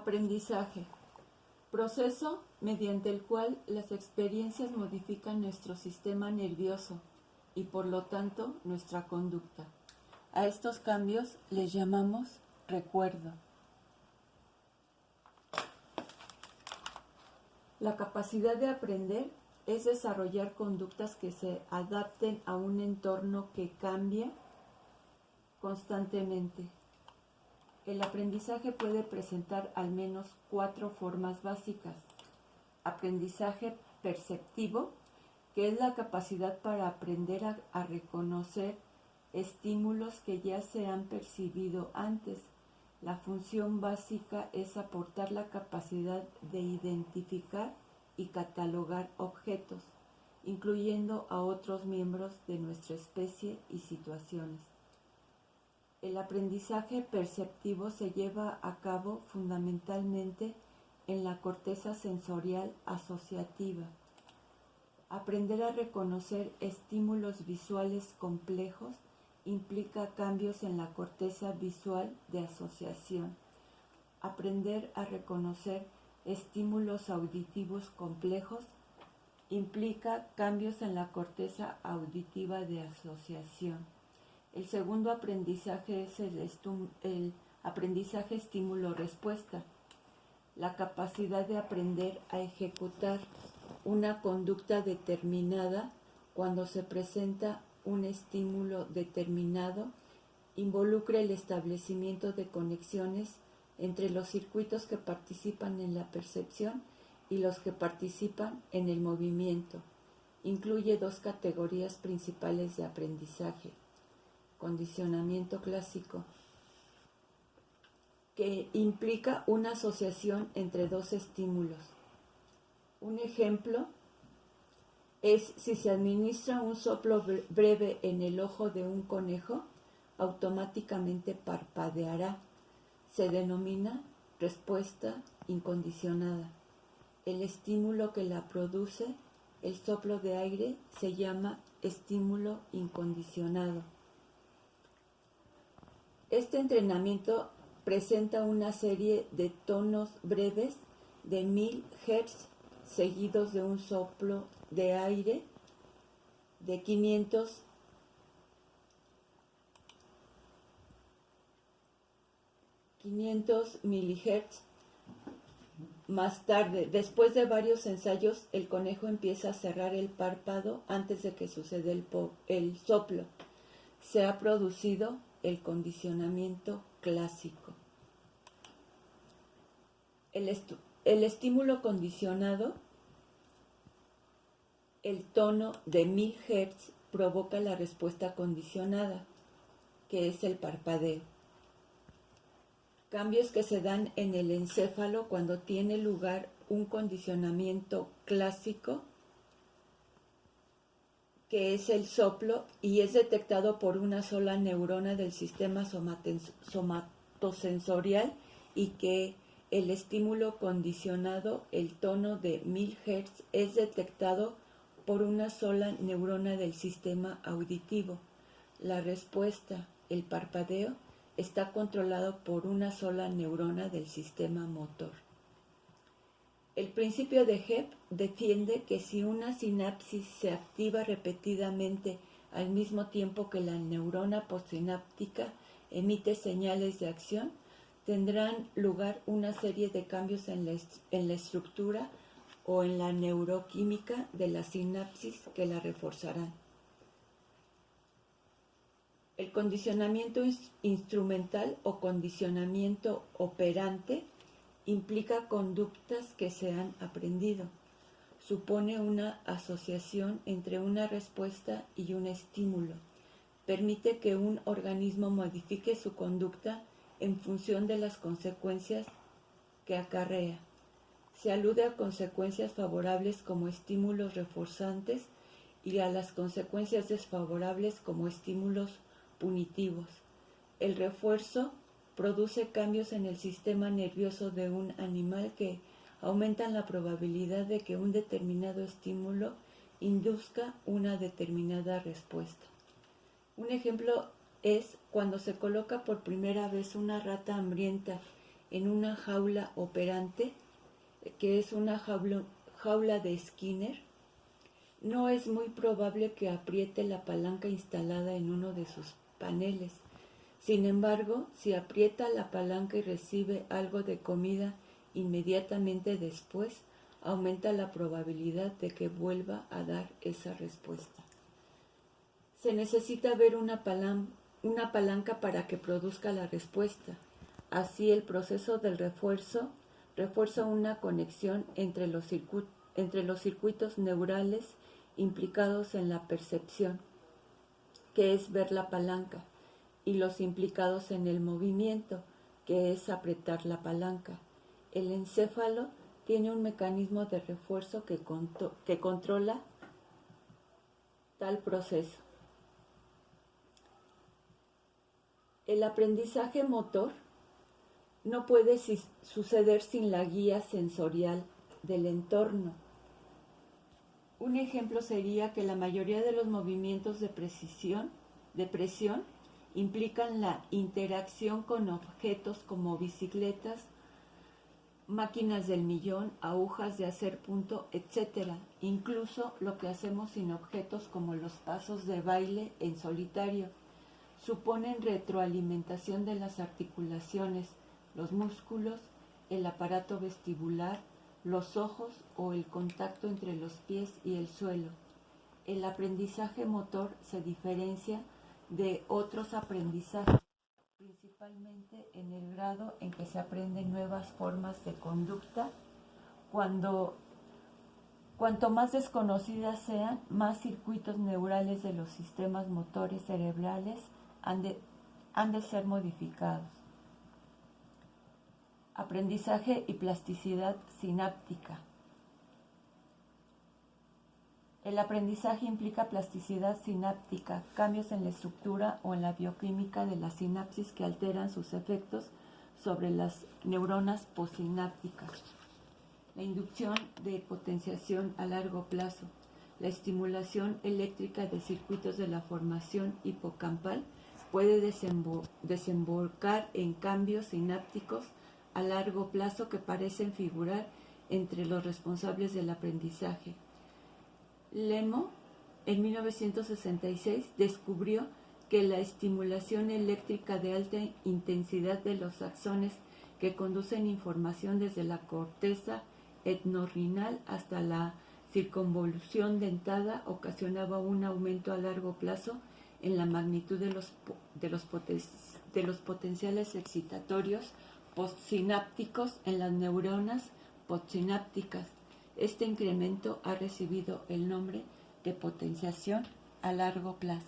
Aprendizaje. Proceso mediante el cual las experiencias modifican nuestro sistema nervioso y por lo tanto nuestra conducta. A estos cambios les llamamos recuerdo. La capacidad de aprender es desarrollar conductas que se adapten a un entorno que cambia constantemente. El aprendizaje puede presentar al menos 4 formas básicas. Aprendizaje perceptivo, que es la capacidad para aprender a reconocer estímulos que ya se han percibido antes. La función básica es aportar la capacidad de identificar y catalogar objetos, incluyendo a otros miembros de nuestra especie y situaciones. El aprendizaje perceptivo se lleva a cabo fundamentalmente en la corteza sensorial asociativa. Aprender a reconocer estímulos visuales complejos implica cambios en la corteza visual de asociación. Aprender a reconocer estímulos auditivos complejos implica cambios en la corteza auditiva de asociación. El segundo aprendizaje es el aprendizaje estímulo-respuesta, la capacidad de aprender a ejecutar una conducta determinada cuando se presenta un estímulo determinado, involucra el establecimiento de conexiones entre los circuitos que participan en la percepción y los que participan en el movimiento. Incluye 2 categorías principales de aprendizaje. Condicionamiento clásico, que implica una asociación entre 2 estímulos. Un ejemplo es si se administra un soplo breve en el ojo de un conejo, automáticamente parpadeará. Se denomina respuesta incondicionada. El estímulo que la produce, el soplo de aire, se llama estímulo incondicionado. Este entrenamiento presenta una serie de tonos breves de 1000 Hz seguidos de un soplo de aire de 500 mHz. Más tarde, después de varios ensayos, el conejo empieza a cerrar el párpado antes de que suceda el soplo. Se ha producido el condicionamiento clásico. El estímulo condicionado, el tono de 1000 Hz, provoca la respuesta condicionada, que es el parpadeo. Cambios que se dan en el encéfalo cuando tiene lugar un condicionamiento clásico, que es el soplo y es detectado por una sola neurona del sistema somatosensorial, y que el estímulo condicionado, el tono de 1000 Hz, es detectado por una sola neurona del sistema auditivo. La respuesta, el parpadeo, está controlado por una sola neurona del sistema motor. El principio de Hebb defiende que si una sinapsis se activa repetidamente al mismo tiempo que la neurona postsináptica emite señales de acción, tendrán lugar una serie de cambios en la estructura o en la neuroquímica de la sinapsis que la reforzarán. El condicionamiento instrumental o condicionamiento operante implica conductas que se han aprendido. Supone una asociación entre una respuesta y un estímulo. Permite que un organismo modifique su conducta en función de las consecuencias que acarrea. Se alude a consecuencias favorables como estímulos reforzantes y a las consecuencias desfavorables como estímulos punitivos. El refuerzo produce cambios en el sistema nervioso de un animal que aumentan la probabilidad de que un determinado estímulo induzca una determinada respuesta. Un ejemplo es cuando se coloca por primera vez una rata hambrienta en una jaula operante, que es una jaula de Skinner, no es muy probable que apriete la palanca instalada en uno de sus paneles. Sin embargo, si aprieta la palanca y recibe algo de comida inmediatamente después, aumenta la probabilidad de que vuelva a dar esa respuesta. Se necesita ver una palanca para que produzca la respuesta. Así, el proceso del refuerza una conexión entre los circuitos neurales implicados en la percepción, que es ver la palanca, y los implicados en el movimiento, que es apretar la palanca. El encéfalo tiene un mecanismo de refuerzo que controla tal proceso. El aprendizaje motor no puede suceder sin la guía sensorial del entorno. Un ejemplo sería que la mayoría de los movimientos de presión implican la interacción con objetos como bicicletas, máquinas del millón, agujas de hacer punto, etc. Incluso lo que hacemos sin objetos como los pasos de baile en solitario suponen retroalimentación de las articulaciones, los músculos, el aparato vestibular, los ojos o el contacto entre los pies y el suelo. El aprendizaje motor se diferencia de otros aprendizajes, principalmente en el grado en que se aprenden nuevas formas de conducta. Cuanto más desconocidas sean, más circuitos neurales de los sistemas motores cerebrales han de ser modificados. Aprendizaje y plasticidad sináptica. El aprendizaje implica plasticidad sináptica, cambios en la estructura o en la bioquímica de las sinapsis que alteran sus efectos sobre las neuronas postsinápticas. La inducción de potenciación a largo plazo. La estimulación eléctrica de circuitos de la formación hipocampal puede desembocar en cambios sinápticos a largo plazo que parecen figurar entre los responsables del aprendizaje. Lemo, en 1966, descubrió que la estimulación eléctrica de alta intensidad de los axones que conducen información desde la corteza etnorrinal hasta la circunvolución dentada ocasionaba un aumento a largo plazo en la magnitud de los potenciales excitatorios postsinápticos en las neuronas postsinápticas. Este incremento ha recibido el nombre de potenciación a largo plazo.